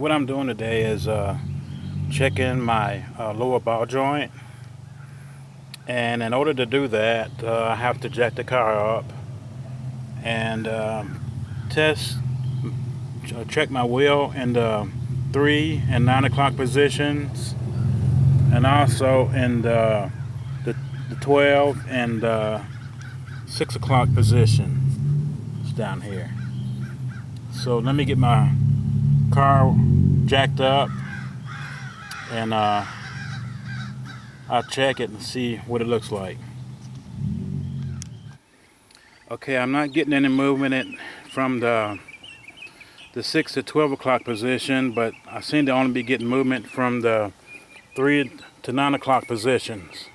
what I'm doing today is checking my lower ball joint, and in order to do that, I have to jack the car up and test, check my wheel in the 3 and 9 o'clock positions, and also in the 12 and 6 o'clock position. It's down here. So let me get my car jacked up, and I'll check it and see what it looks like. Okay, I'm not getting any movement from the 6 to 12 o'clock position, but I seem to only be getting movement from the 3 to 9 o'clock positions.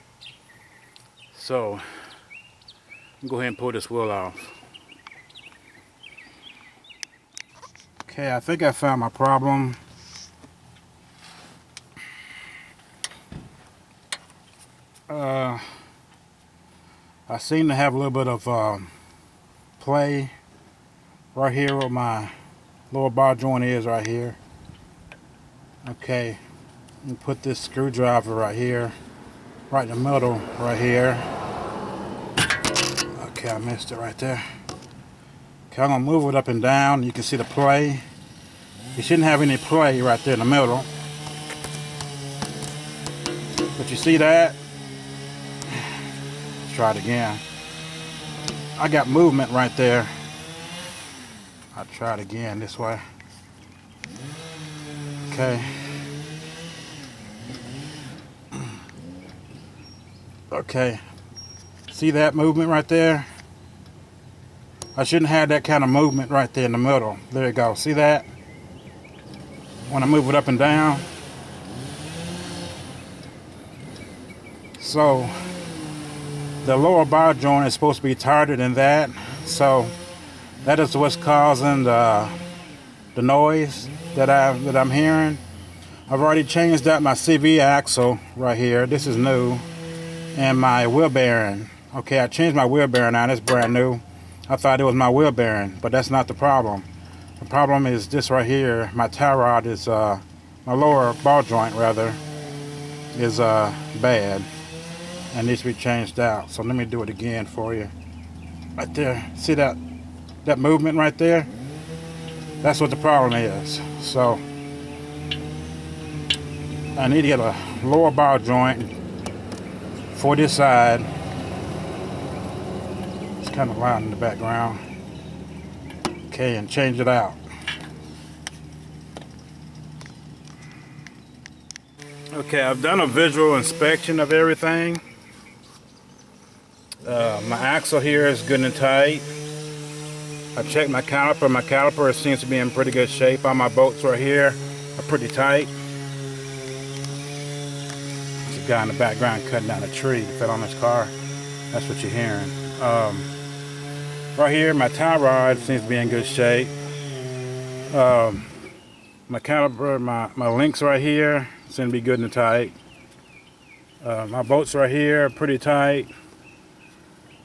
So I'll go ahead and pull this wheel off. Okay, I think I found my problem. I seem to have a little bit of play right here where my lower bar joint is right here. Okay, let me put this screwdriver right here, right in the middle right here. Okay, I missed it right there. Okay, I'm gonna move it up and down. You can see the play. You shouldn't have any play right there in the middle. But you see that? Let's try it again. I got movement right there. I'll try it again this way. Okay. Okay. See that movement right there? I shouldn't have that kind of movement right there in the middle. There you go. See that? When I move it up and down. So the lower bar joint is supposed to be tighter than that. So that is what's causing the noise that I'm hearing. I've already changed out my CV axle right here. This is new. And my wheel bearing. Okay, I changed my wheel bearing now. It's brand new. I thought it was my wheel bearing, but that's not the problem. The problem is this right here. My tie rod is, my lower ball joint rather, is bad and needs to be changed out. So let me do it again for you. Right there. See that movement right there? That's what the problem is. So I need to get a lower ball joint for this side. It's kind of loud in the background. Okay, and change it out. Okay, I've done a visual inspection of everything. My axle here is good and tight. I checked my caliper. My caliper seems to be in pretty good shape. All my bolts right here are pretty tight. There's a guy in the background cutting down a tree that fell on his car. That's what you're hearing. Right here, my tie rod seems to be in good shape. My caliper, my links right here seem to be good and tight. My bolts right here are pretty tight.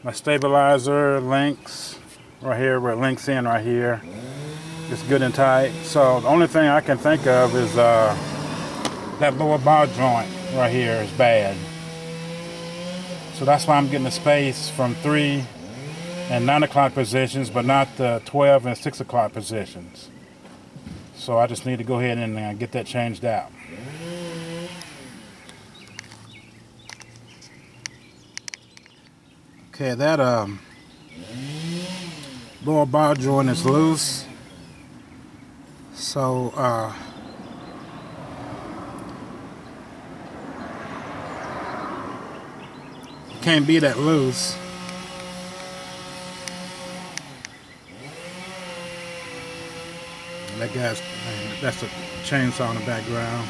My stabilizer links right here, where it links in right here, is good and tight. So the only thing I can think of is that lower bar joint right here is bad. So that's why I'm getting the space from 3 and 9 o'clock positions, but not the 12 and 6 o'clock positions. So I just need to go ahead and get that changed out. Okay, that lower bar joint is loose. So it can't be that loose. That guy's, that's a chainsaw in the background.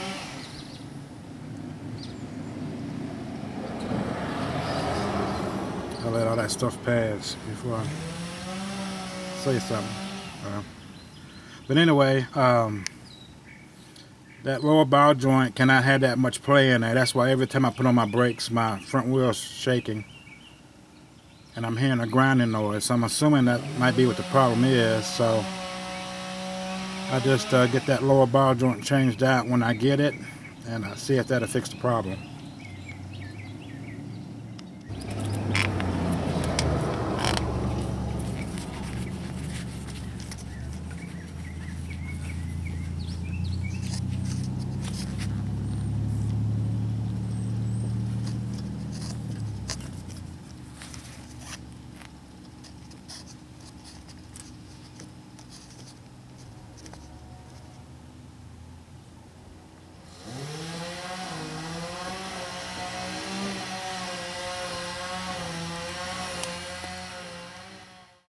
I'll let all that stuff pass before I say something. But anyway, that lower bow joint cannot have that much play in there. That's why every time I put on my brakes, my front wheel's shaking. And I'm hearing a grinding noise. So I'm assuming that might be what the problem is. So I just get that lower bar joint changed out when I get it, and see if that'll fix the problem.